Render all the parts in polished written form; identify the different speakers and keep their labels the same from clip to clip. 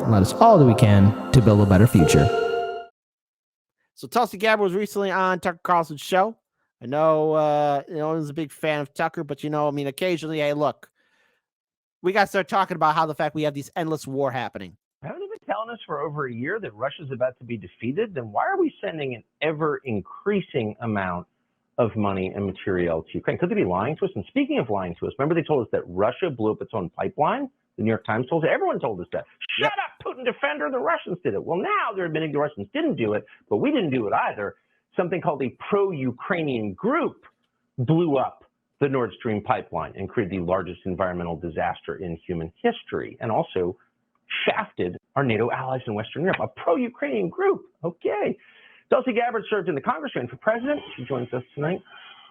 Speaker 1: and let us all do we can to build a better future. So Tulsi Gabbard was recently on Tucker Carlson's show. I know, I was a big fan of Tucker, but occasionally, hey, look, we got to start talking about how the fact we have these endless war happening.
Speaker 2: Haven't you been telling us for over a year that Russia's about to be defeated? Then why are we sending an ever-increasing amount of money and material to Ukraine? Could they be lying to us? And speaking of lying to us, remember they told us that Russia blew up its own pipeline? The New York Times told us, everyone told us that. Shut up, Putin defender, the Russians did it. Well, now they're admitting the Russians didn't do it, but we didn't do it either. Something called a pro-Ukrainian group blew up the Nord Stream pipeline and created the largest environmental disaster in human history, and also shafted our NATO allies in Western Europe. A pro-Ukrainian group. Okay. Tulsi Gabbard served in the Congress, ran for president. She joins us tonight.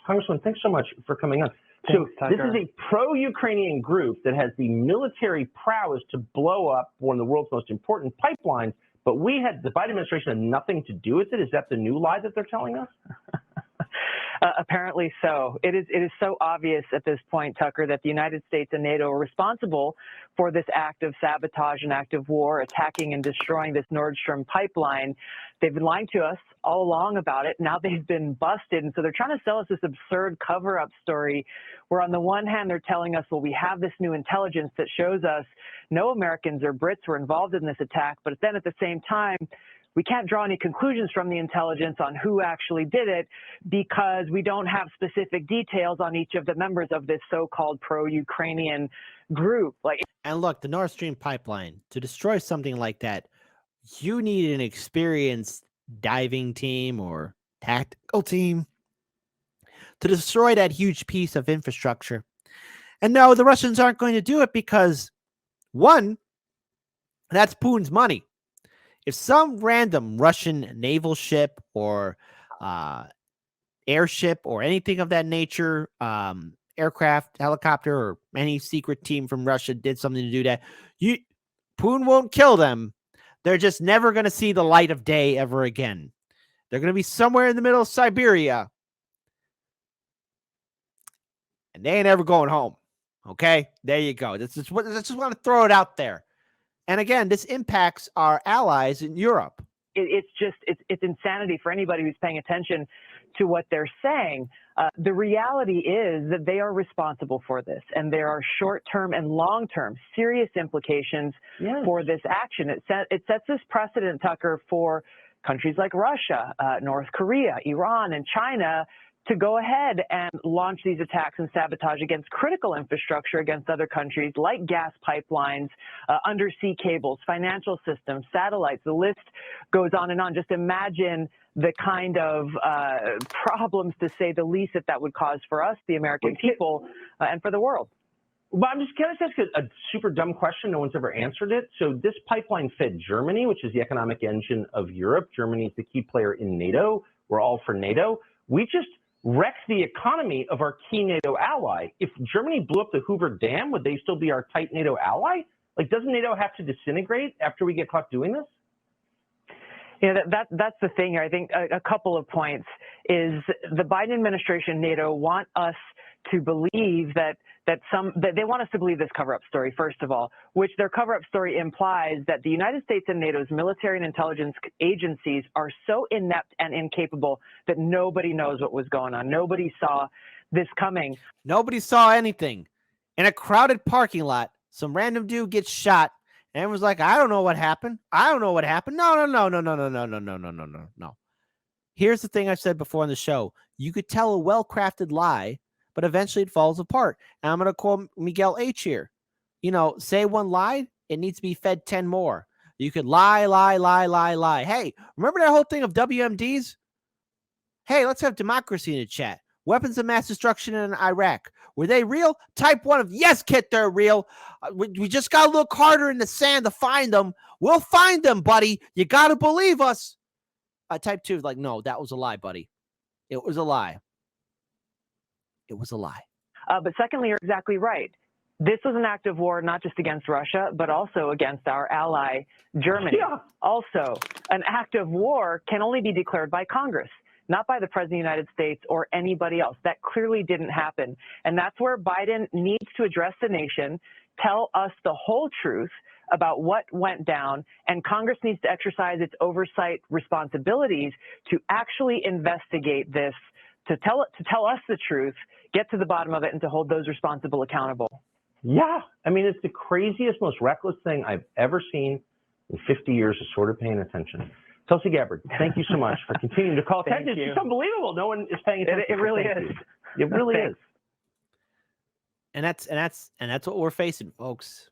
Speaker 2: Congressman, thanks so much for coming on. So this is a pro-Ukrainian group that has the military prowess to blow up one of the world's most important pipelines, but the Biden administration had nothing to do with it. Is that the new lie that they're telling us?
Speaker 3: Apparently so. It is so obvious at this point, Tucker, that the United States and NATO are responsible for this act of sabotage and act of war, attacking and destroying this Nord Stream pipeline. They've been lying to us all along about it. Now they've been busted. And so they're trying to sell us this absurd cover-up story where on the one hand, they're telling us, well, we have this new intelligence that shows us no Americans or Brits were involved in this attack. But then at the same time, we can't draw any conclusions from the intelligence on who actually did it because we don't have specific details on each of the members of this so-called pro-Ukrainian group.
Speaker 1: And look, the Nord Stream pipeline, to destroy something like that, you need an experienced diving team or tactical team to destroy that huge piece of infrastructure. And no, the Russians aren't going to do it because, one, that's Putin's money. If some random Russian naval ship or airship or anything of that nature, aircraft, helicopter, or any secret team from Russia did something to do that, Putin won't kill them. They're just never going to see the light of day ever again. They're going to be somewhere in the middle of Siberia. And they ain't ever going home. Okay? There you go. I just want to throw it out there. And again, this impacts our allies in Europe.
Speaker 3: It's insanity for anybody who's paying attention to what they're saying. The reality is that they are responsible for this, and there are short-term and long-term serious implications for this action. It sets this precedent, Tucker, for countries like Russia, North Korea, Iran, and China to go ahead and launch these attacks and sabotage against critical infrastructure against other countries like gas pipelines, undersea cables, financial systems, satellites. The list goes on and on. Just imagine the kind of problems, to say the least, that would cause for us, the American people, and for the world.
Speaker 2: Well, can I just ask a super dumb question? No one's ever answered it. So this pipeline fed Germany, which is the economic engine of Europe. Germany is the key player in NATO. We're all for NATO. We just wrecks the economy of our key NATO ally. If Germany blew up the Hoover Dam, would they still be our tight NATO ally? Doesn't NATO have to disintegrate after we get caught doing this?
Speaker 3: That's the thing here. I think a couple of points is the Biden administration, NATO want us to believe that they want us to believe this cover-up story, first of all, which their cover-up story implies that the United States and NATO's military and intelligence agencies are so inept and incapable that nobody knows what was going on. Nobody saw this coming.
Speaker 1: Nobody saw anything. In a crowded parking lot, some random dude gets shot, and everyone's like, I don't know what happened. I don't know what happened. No. Here's the thing I've said before on the show. You could tell a well-crafted lie, but eventually it falls apart. And I'm going to quote Miguel H. here. Say one lied, it needs to be fed 10 more. You could lie. Hey, remember that whole thing of WMDs? Hey, let's have democracy in the chat. Weapons of mass destruction in Iraq. Were they real? Type 1 of yes, Kit, they're real. We just got to look harder in the sand to find them. We'll find them, buddy. You got to believe us. Type 2 like, no, that was a lie, buddy. It was a lie. It was a lie.
Speaker 3: But secondly, you're exactly right. This was an act of war, not just against Russia, but also against our ally, Germany. Yeah. Also, an act of war can only be declared by Congress. not by the President of the United States or anybody else. That clearly didn't happen. And that's where Biden needs to address the nation, tell us the whole truth about what went down, and Congress needs to exercise its oversight responsibilities to actually investigate this, to tell us the truth, get to the bottom of it, and to hold those responsible accountable.
Speaker 2: Yeah, I mean, it's the craziest, most reckless thing I've ever seen in 50 years of sort of paying attention. Tulsi Gabbard, thank you so much for continuing to call attention. It's just unbelievable. No one is paying attention.
Speaker 3: It really is.
Speaker 2: It really is.
Speaker 1: And that's what we're facing, folks.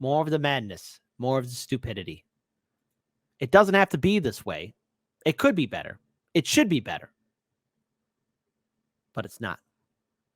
Speaker 1: More of the madness, more of the stupidity. It doesn't have to be this way. It could be better. It should be better. But it's not.